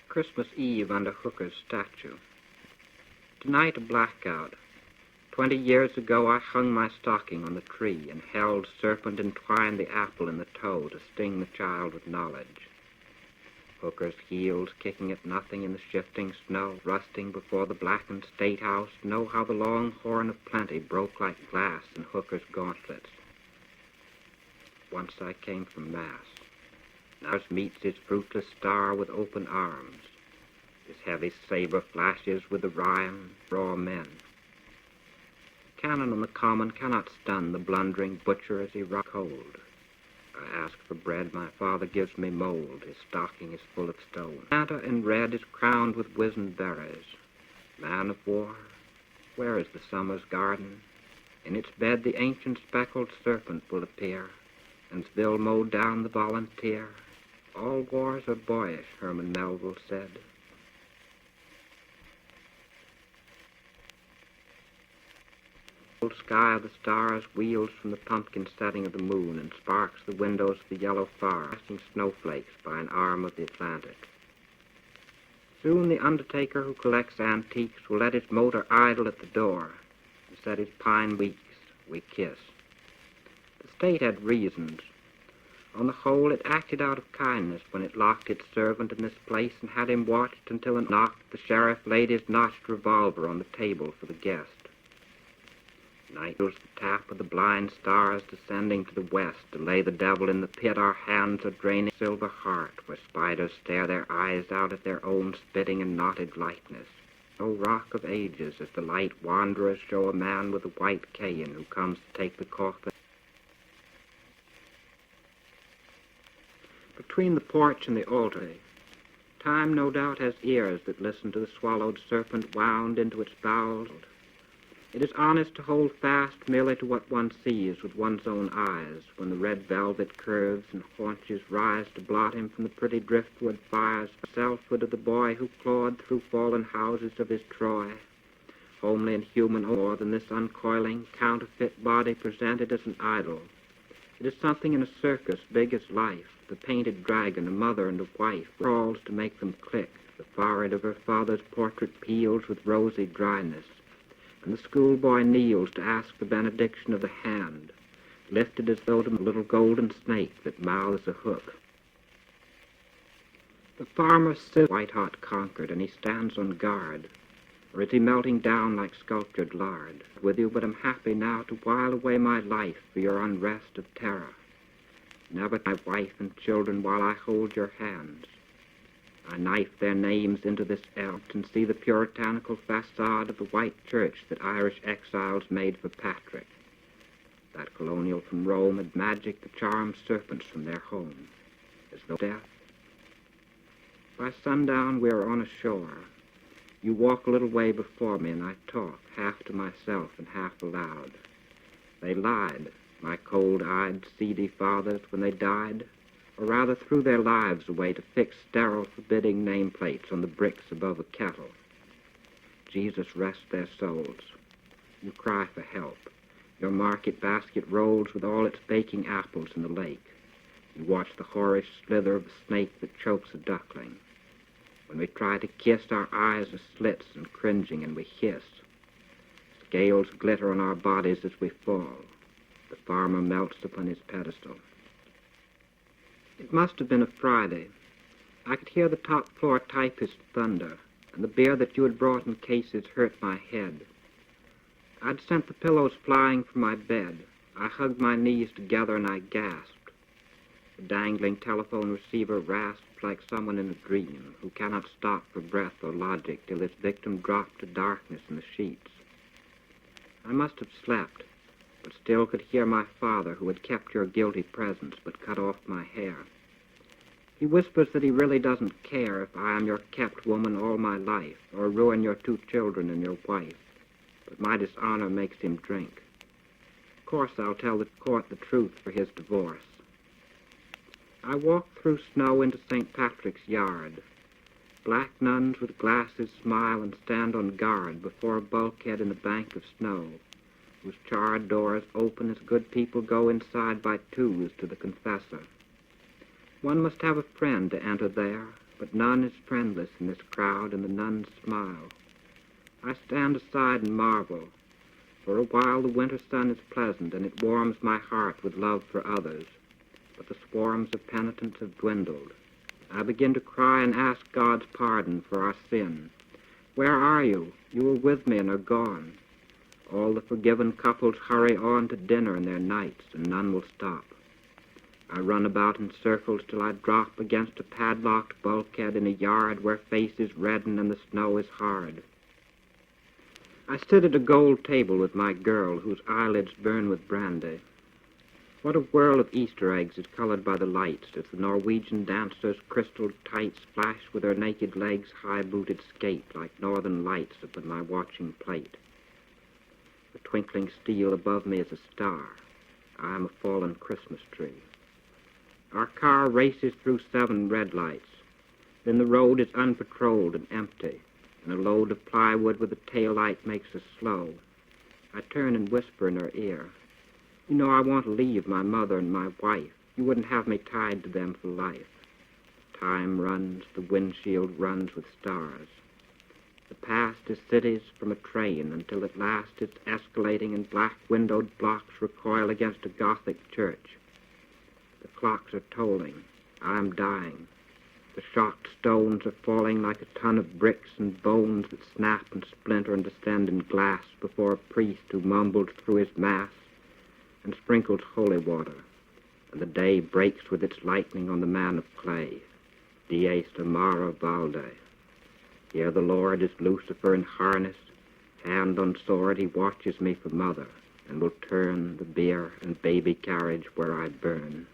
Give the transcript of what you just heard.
Christmas Eve under Hooker's statue. Tonight a blackout. 20 years ago I hung my stocking on the tree and held serpent entwined the apple in the toe to sting the child with knowledge. Hooker's heels kicking at nothing in the shifting snow, rusting before the blackened state house, know how the long horn of plenty broke like glass in Hooker's gauntlets. Once I came from Mass. Now meets his fruitless star with open arms. His heavy saber flashes with the rhyme, raw men. Cannon on the common cannot stun the blundering butcher as he rocks cold. I ask for bread, my father gives me mold, his stocking is full of stone. Santa in red is crowned with wizened berries. Man of war, where is the summer's garden? In its bed the ancient speckled serpent will appear, and Bill mowed down the volunteer. All wars are boyish, Herman Melville said. The sky of the stars wheels from the pumpkin setting of the moon and sparks the windows of the yellow fire, casting snowflakes by an arm of the Atlantic. Soon the undertaker who collects antiques will let his motor idle at the door and set his pine weeks. We kiss. The state had reasons. On the whole, it acted out of kindness when it locked its servant in this place and had him watched until it knocked. The sheriff laid his notched revolver on the table for the guest. Night was the tap of the blind stars descending to the west to lay the devil in the pit. Our hands are draining silver heart, where spiders stare their eyes out at their own spitting and knotted lightness. O rock of ages, as the light wanderers show a man with a white cane who comes to take the coffin. Between the porch and the altar, time no doubt has ears that listen to the swallowed serpent wound into its bowels. It is honest to hold fast merely to what one sees with one's own eyes, when the red velvet curves and haunches rise to blot him from the pretty driftwood fires, selfhood of the boy who clawed through fallen houses of his Troy. Homely and human more than this uncoiling, counterfeit body presented as an idol. It is something in a circus big as life, the painted dragon, a mother and a wife, crawls to make them click. The forehead of her father's portrait peels with rosy dryness, and the schoolboy kneels to ask the benediction of the hand, lifted as though to a little golden snake that mouths a hook. The farmer sits white-hot conquered, and he stands on guard, or is he melting down like sculptured lard? With you, but I'm happy now to while away my life for your unrest of terror. Never my wife and children while I hold your hands. I knife their names into this elf and see the puritanical facade of the white church that Irish exiles made for Patrick. That colonial from Rome had magicked the charmed serpents from their home, as though death. By sundown we are on a shore. You walk a little way before me, and I talk, half to myself and half aloud. They lied, my cold-eyed, seedy fathers, when they died, or rather threw their lives away to fix sterile, forbidding nameplates on the bricks above a kettle. Jesus rest their souls. You cry for help. Your market basket rolls with all its baking apples in the lake. You watch the whorish slither of a snake that chokes a duckling. When we try to kiss, our eyes are slits and cringing, and we hiss. Scales glitter on our bodies as we fall. The farmer melts upon his pedestal. It must have been a Friday. I could hear the top floor typist thunder, and the beer that you had brought in cases hurt my head. I'd sent the pillows flying from my bed. I hugged my knees together and I gasped. The dangling telephone receiver rasped like someone in a dream who cannot stop for breath or logic till his victim dropped to darkness in the sheets. I must have slept, but still could hear my father, who had kept your guilty presence but cut off my hair. He whispers that he really doesn't care if I am your kept woman all my life, or ruin your 2 children and your wife, but my dishonor makes him drink. Of course I'll tell the court the truth for his divorce. I walk through snow into St. Patrick's yard. Black nuns with glasses smile and stand on guard before a bulkhead in a bank of snow, whose charred doors open as good people go inside by twos to the confessor. One must have a friend to enter there, but none is friendless in this crowd, and the nuns smile. I stand aside and marvel. For a while the winter sun is pleasant, and it warms my heart with love for others. But the swarms of penitents have dwindled. I begin to cry and ask God's pardon for our sin. Where are you? You were with me and are gone. All the forgiven couples hurry on to dinner in their nights, and none will stop. I run about in circles till I drop against a padlocked bulkhead in a yard where faces redden and the snow is hard. I sit at a gold table with my girl, whose eyelids burn with brandy. What a whirl of Easter eggs is colored by the lights as the Norwegian dancer's crystal tights flash with her naked legs' high-booted skate like northern lights upon my watching plate. The twinkling steel above me is a star. I am a fallen Christmas tree. Our car races through 7 red lights. Then the road is unpatrolled and empty, and a load of plywood with a tail light makes us slow. I turn and whisper in her ear, "You know I want to leave my mother and my wife. You wouldn't have me tied to them for life." Time runs, the windshield runs with stars. The past is cities from a train until at last it's escalating and black-windowed blocks recoil against a Gothic church. The clocks are tolling. I am dying. The shocked stones are falling like a ton of bricks and bones that snap and splinter and descend in glass before a priest who mumbles through his mass and sprinkles holy water, and the day breaks with its lightning on the man of clay. Dies amara valde. Here the Lord is Lucifer in harness, hand on sword he watches me for mother, and will turn the bier and baby carriage where I burn.